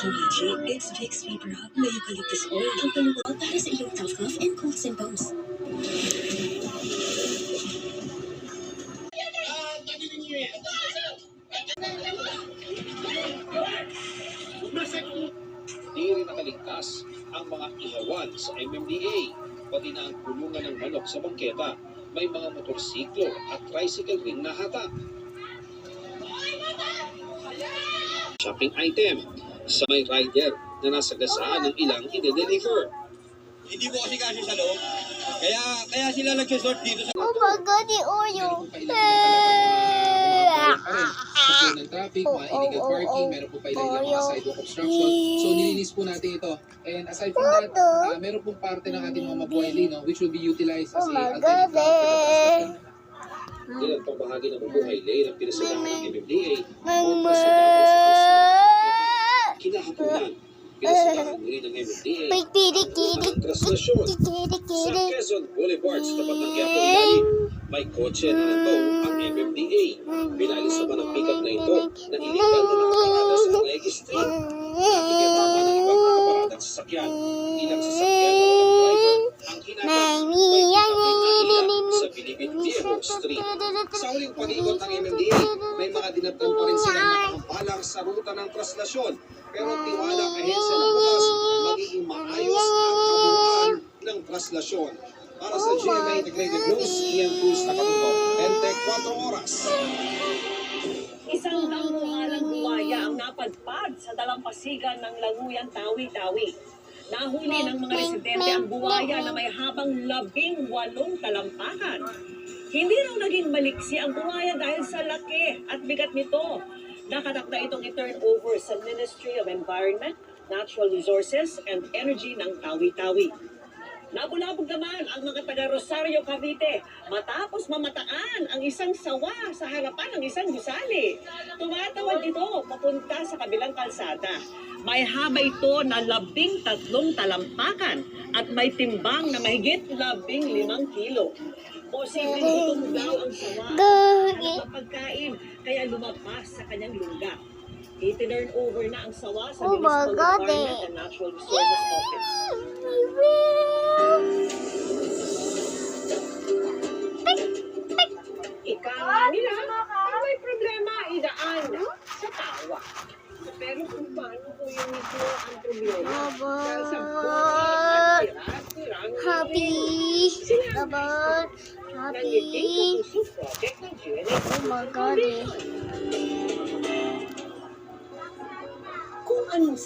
Tomachi, it's Vicks Vapor Hub may eucalyptus oil. Ang paluwag para sa iyong tough cough and cold symptoms. Di rin nakaligtas ang mga ihawan sa MMDA, pati na ang kulungan ng manok sa bangketa. May mga motorsiklo at tricycle ring nahatak. Shopping item sa may rider na nasa gasaan ng ilang ide-deliver. Hindi mo kasi sa loob. Kaya sila nagsisort dito sa... Oh my God, the Oreo. Ng traffic, mga illegal parking, meron po pa ilang mga sidewalk obstruction. So nilinis po natin ito. And aside from that, meron pong parte ng ating mga mabuhay lane which will be utilized as a alternate route. Ilan pang bahagi ng mabuhay lane ang pinasalahan ng MMDA kinahaponan. Pinasalahan rin ng MMDA ang traslasyon sa Quezon Boulevard sa tapat ng Quiapo Valley. May kotse na nataw ang MMDA. Pinalis naman ang pick-up na ito na iligal na nakaparada sa Legi Street. Natiketama ng ibang nakaparadang sasakyan. Ilang sasakyan na walang driver ang hinatang sa Bilibid Viejo Street. Sa huling pag-iikot ng MMDA, may mga dinatnan pa rin silang nakampalang sa ruta ng traslasyon. Pero tiwala ang ahensya na bukas magiging maayos ang kabuuan ng traslasyon. Para sa GMA Integrated News, Ian Cruz nakatutok. 24 oras. Isang dambuhalang buwaya ang napadpad sa dalampasigan ng Languyan, Tawi-Tawi. Nahuli ng mga residente ang buwaya na may habang 18 talampakan. Hindi raw naging maliksi ang buwaya dahil sa laki at bigat nito. Nakatakda itong i-turn over sa Ministry of Environment, Natural Resources and Energy ng Tawi-Tawi. Nabulabog naman ang mga taga Rosario, Cavite matapos mamataan ang isang sawa sa harapan ng isang gusali. Tumatawid ito papunta sa kabilang kalsada. May haba ito na 13 talampakan at may timbang na mahigit 15 kilo. Posibleng gutom daw ang sawa at pagkain kaya lumapas sa kanyang lungga. I-turn over na ang sawa sa Municipal Environment and Natural Resources Office. Ika nila, pag may problema, idaan sa tawa. Pero kung paano ko yung ito ang problema, dahil sa buhay at tirang Happy. Happy. Oh my God. Kung anong